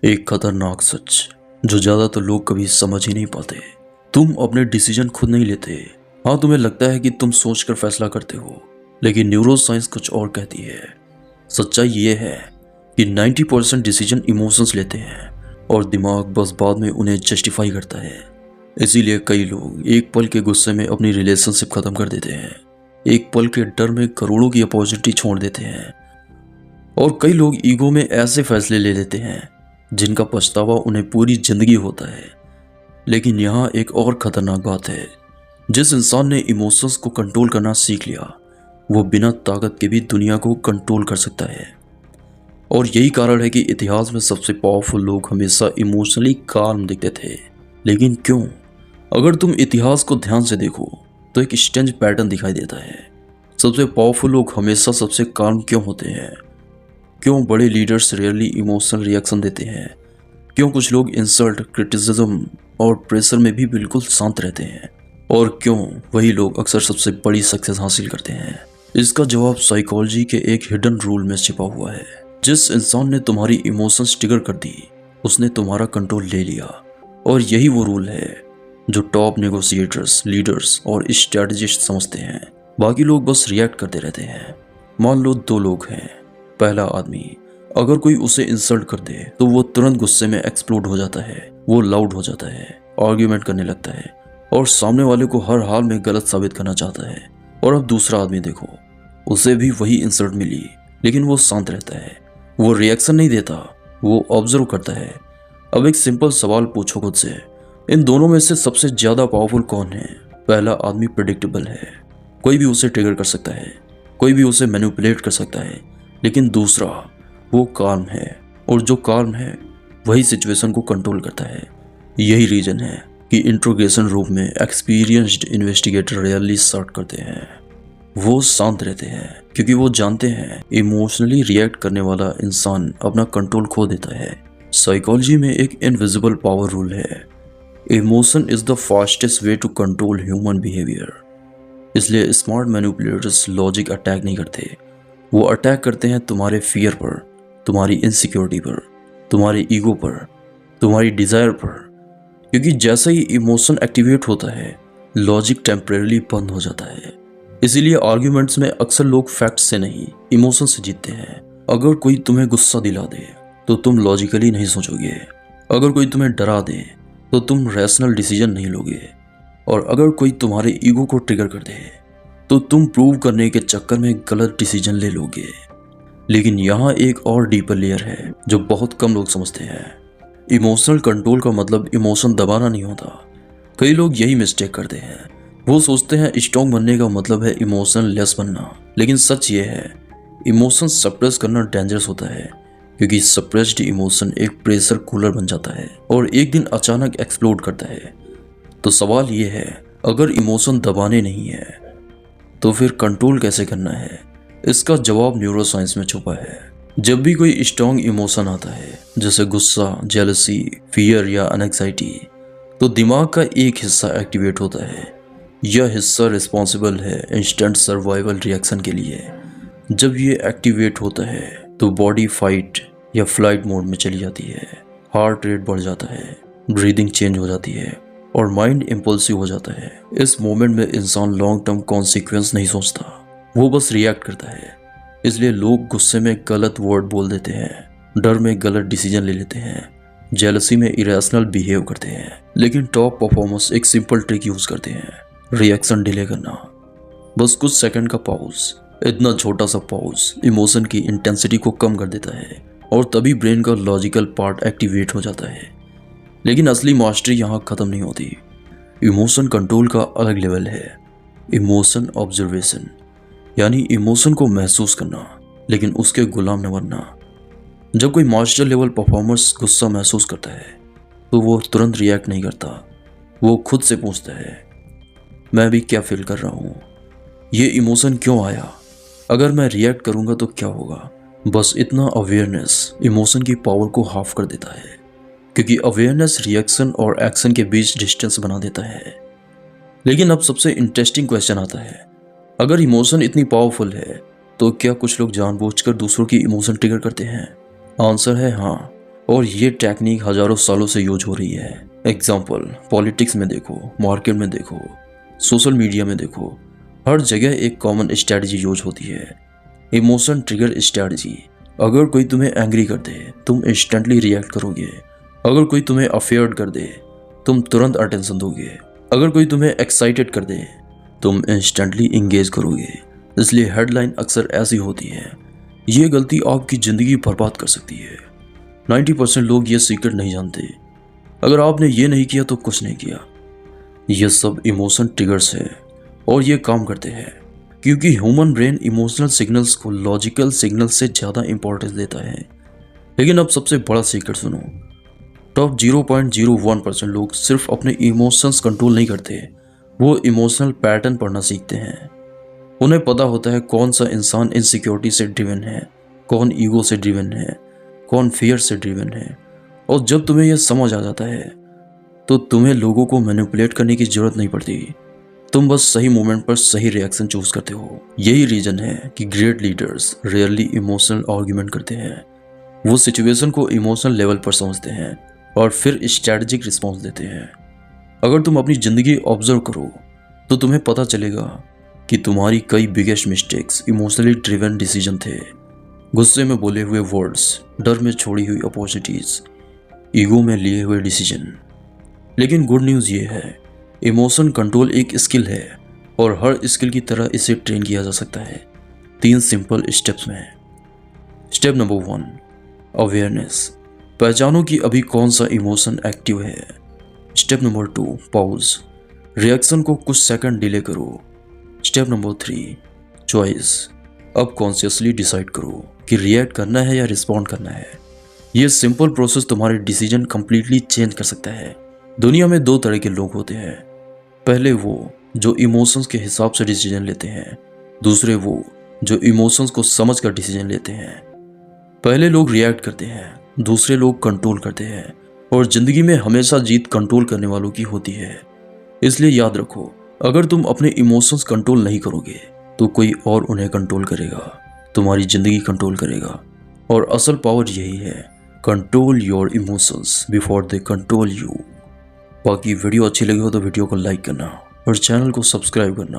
एक खतरनाक सच जो ज्यादातर लोग कभी समझ ही नहीं पाते। तुम अपने डिसीजन खुद नहीं लेते। हाँ, तुम्हें लगता है कि तुम सोचकर फैसला करते हो, लेकिन न्यूरो साइंस कुछ और कहती है। सच्चाई ये है कि 90% डिसीजन इमोशंस लेते हैं और दिमाग बस बाद में उन्हें जस्टिफाई करता है। इसीलिए कई लोग एक पल के गुस्से में अपनी रिलेशनशिप खत्म कर देते हैं, एक पल के डर में करोड़ों की अपॉर्चुनिटी छोड़ देते हैं, और कई लोग ईगो में ऐसे फैसले ले लेते हैं जिनका पछतावा उन्हें पूरी जिंदगी होता है। लेकिन यहाँ एक और खतरनाक बात है, जिस इंसान ने इमोशंस को कंट्रोल करना सीख लिया वो बिना ताकत के भी दुनिया को कंट्रोल कर सकता है। और यही कारण है कि इतिहास में सबसे पावरफुल लोग हमेशा इमोशनली काम दिखते थे। लेकिन क्यों? अगर तुम इतिहास को ध्यान से देखो तो एक स्ट्रेंज पैटर्न दिखाई देता है। सबसे पावरफुल लोग हमेशा सबसे काम क्यों होते हैं? क्यों बड़े लीडर्स रेयरली इमोशनल रिएक्शन देते हैं? क्यों कुछ लोग इंसल्ट, क्रिटिसिज्म और प्रेशर में भी बिल्कुल शांत रहते हैं? और क्यों वही लोग अक्सर सबसे बड़ी सक्सेस हासिल करते हैं? इसका जवाब साइकोलॉजी के एक हिडन रूल में छिपा हुआ है। जिस इंसान ने तुम्हारी इमोशंस ट्रिगर कर दी उसने तुम्हारा कंट्रोल ले लिया। और यही वो रूल है जो टॉप नेगोशिएटर्स, लीडर्स और स्ट्रेटजिस्ट समझते हैं। बाकी लोग बस रिएक्ट करते रहते हैं। मान लो दो लोग हैं। पहला आदमी, अगर कोई उसे इंसल्ट कर दे तो वो तुरंत गुस्से में एक्सप्लोड हो जाता है। वो लाउड हो जाता है, आर्ग्यूमेंट करने लगता है और सामने वाले को हर हाल में गलत साबित करना चाहता है। और अब दूसरा आदमी देखो, उसे भी वही इंसल्ट मिली लेकिन वो शांत रहता है। वो रिएक्शन नहीं देता, वो ऑब्जर्व करता है। अब एक सिंपल सवाल पूछो खुद से, इन दोनों में से सबसे ज्यादा पावरफुल कौन है? पहला आदमी प्रेडिक्टेबल है, कोई भी उसे ट्रिगर कर सकता है, कोई भी उसे मैनिपुलेट कर सकता है। लेकिन दूसरा, वो काल्म है, और जो काल्म है वही सिचुएशन को कंट्रोल करता है। यही रीजन है कि इंट्रोगेशन रूम में एक्सपीरियंस्ड इन्वेस्टिगेटर रियली सर्ट करते हैं। वो शांत रहते हैं क्योंकि वो जानते हैं इमोशनली रिएक्ट करने वाला इंसान अपना कंट्रोल खो देता है। साइकोलॉजी में एक इनविजिबल पावर रूल है, emotion is the fastest way to control human behaviour. इसलिए स्मार्ट मैनिपुलेटर्स लॉजिक अटैक नहीं करते, वो अटैक करते हैं तुम्हारे फियर पर, तुम्हारी इनसिक्योरिटी पर, तुम्हारे ईगो पर, तुम्हारी डिजायर पर। क्योंकि जैसे ही इमोशन एक्टिवेट होता है लॉजिक टेम्परेरी बंद हो जाता है। इसीलिए आर्ग्यूमेंट्स में अक्सर लोग फैक्ट से नहीं इमोशन से जीतते हैं। अगर कोई तुम्हें गुस्सा दिला दे तो तुम लॉजिकली नहीं सोचोगे। अगर कोई तुम्हें डरा दे तो तुम रैशनल डिसीजन नहीं लोगे। और अगर कोई तुम्हारे ईगो को ट्रिगर कर दे तो तुम प्रूव करने के चक्कर में गलत डिसीजन ले लोगे। लेकिन यहाँ एक और डीपर लेयर है जो बहुत कम लोग समझते हैं। इमोशनल कंट्रोल का मतलब इमोशन दबाना नहीं होता। कई लोग यही मिस्टेक करते हैं। वो सोचते हैं स्ट्रॉन्ग बनने का मतलब है इमोशन लेस बनना। लेकिन सच ये है, इमोशन सप्रेस करना डेंजरस होता है, क्योंकि सप्रेस्ड इमोशन एक प्रेशर कूलर बन जाता है और एक दिन अचानक एक्सप्लोड करता है। तो सवाल ये है, अगर इमोशन दबाने नहीं है तो फिर कंट्रोल कैसे करना है? इसका जवाब न्यूरो साइंस में छुपा है। जब भी कोई स्ट्रॉन्ग इमोशन आता है, जैसे गुस्सा, जेलसी, फियर या एंग्जाइटी, तो दिमाग का एक हिस्सा एक्टिवेट होता है। यह हिस्सा रिस्पॉन्सिबल है इंस्टेंट सर्वाइवल रिएक्शन के लिए। जब ये एक्टिवेट होता है तो बॉडी फाइट या फ्लाइट मोड में चली जाती है, हार्ट रेट बढ़ जाता है, ब्रीदिंग चेंज हो जाती है और माइंड इम्पल्सिव हो जाता है। इस मोमेंट में इंसान लॉन्ग टर्म कॉन्सिक्वेंस नहीं सोचता, वो बस रिएक्ट करता है। इसलिए लोग गुस्से में गलत वर्ड बोल देते हैं, डर में गलत डिसीजन ले लेते हैं, जेलसी में इरेशनल बिहेव करते हैं। लेकिन टॉप परफॉर्मर्स एक सिंपल ट्रिक यूज करते हैं, रिएक्शन डिले करना। बस कुछ सेकंड का पॉज, इतना छोटा सा पॉज इमोशन की इंटेंसिटी को कम कर देता है और तभी ब्रेन का लॉजिकल पार्ट एक्टिवेट हो जाता है। लेकिन असली मास्टरी यहाँ खत्म नहीं होती। इमोशन कंट्रोल का अलग लेवल है, इमोशन ऑब्जर्वेशन, यानी इमोशन को महसूस करना लेकिन उसके गुलाम न बनना। जब कोई मास्टर लेवल परफॉर्मर्स गुस्सा महसूस करता है तो वो तुरंत रिएक्ट नहीं करता। वो खुद से पूछता है, मैं भी क्या फील कर रहा हूँ? ये इमोशन क्यों आया? अगर मैं रिएक्ट करूँगा तो क्या होगा? बस इतना अवेयरनेस इमोशन की पावर को हाफ कर देता है, क्योंकि अवेयरनेस रिएक्शन और एक्शन के बीच डिस्टेंस बना देता है। लेकिन अब सबसे इंटरेस्टिंग क्वेश्चन आता है, अगर इमोशन इतनी पावरफुल है तो क्या कुछ लोग जानबूझकर दूसरों की इमोशन ट्रिगर करते हैं? आंसर है हाँ, और ये टेक्निक हजारों सालों से यूज हो रही है। एग्जाम्पल, पॉलिटिक्स में देखो, मार्केट में देखो, सोशल मीडिया में देखो, हर जगह एक कॉमन स्ट्रैटेजी यूज होती है, इमोशन ट्रिगर स्ट्रैटेजी। अगर कोई तुम्हें एंग्री कर दे, तुम इंस्टेंटली रिएक्ट करोगे। अगर कोई तुम्हें अफेयर्ड कर दे, तुम तुरंत अटेंशन दोगे। अगर कोई तुम्हें एक्साइटेड कर दे, तुम इंस्टेंटली इंगेज करोगे। इसलिए हेडलाइन अक्सर ऐसी होती है। ये गलती आपकी ज़िंदगी बर्बाद कर सकती है। 90% लोग ये सीक्रेट नहीं जानते। अगर आपने ये नहीं किया तो कुछ नहीं किया। ये सब इमोशन ट्रिगर्स है और ये काम करते हैं क्योंकि ह्यूमन ब्रेन इमोशनल सिग्नल्स को लॉजिकल सिग्नल से ज़्यादा इंपॉर्टेंस देता है। लेकिन अब सबसे बड़ा सीक्रेट सुनो। टॉप 0.01% लोग सिर्फ अपने इमोशंस कंट्रोल नहीं करते, वो इमोशनल पैटर्न पढ़ना सीखते हैं। उन्हें पता होता है कौन सा इंसान इनसिक्योरिटी से ड्रिवन है, कौन ईगो से ड्रिवन है, कौन फियर से ड्रिवन है। और जब तुम्हें यह समझ आ जाता है तो तुम्हें लोगों को मैनिपुलेट करने की जरूरत नहीं पड़ती। तुम बस सही मोमेंट पर सही रिएक्शन चूज करते हो। यही रीजन है कि great leaders rarely emotional argument करते हैं। वो सिचुएशन को इमोशनल लेवल पर समझते हैं और फिर स्ट्रैटेजिक रिस्पॉन्स देते हैं। अगर तुम अपनी जिंदगी ऑब्जर्व करो तो तुम्हें पता चलेगा कि तुम्हारी कई biggest mistakes emotionally driven decision थे। गुस्से में बोले हुए वर्ड्स, डर में छोड़ी हुई अपॉर्चुनिटीज, ईगो में लिए हुए डिसीजन। लेकिन गुड न्यूज़ ये है, इमोशन कंट्रोल एक स्किल है और हर स्किल की तरह इसे ट्रेन किया जा सकता है 3 सिंपल स्टेप्स में। Step number 1, awareness. पहचानो कि अभी कौन सा इमोशन एक्टिव है। Step number 2, pause. रिएक्शन को कुछ सेकंड डिले करो। Step number 3, choice. अब कॉन्शियसली डिसाइड करो कि रिएक्ट करना है या रिस्पॉन्ड करना है। ये सिंपल प्रोसेस तुम्हारे डिसीजन कंप्लीटली चेंज कर सकता है। दुनिया में 2 तरह के लोग होते हैं। पहले वो जो इमोशंस के हिसाब से डिसीजन लेते हैं, दूसरे वो जो इमोशंस को समझ कर डिसीजन लेते हैं। पहले लोग रिएक्ट करते हैं, दूसरे लोग कंट्रोल करते हैं। और जिंदगी में हमेशा जीत कंट्रोल करने वालों की होती है। इसलिए याद रखो, अगर तुम अपने इमोशंस कंट्रोल नहीं करोगे तो कोई और उन्हें कंट्रोल करेगा, तुम्हारी जिंदगी कंट्रोल करेगा। और असल पावर यही है, control your emotions before they control you. बाकी वीडियो अच्छी लगी हो तो वीडियो को लाइक करना और चैनल को सब्सक्राइब करना।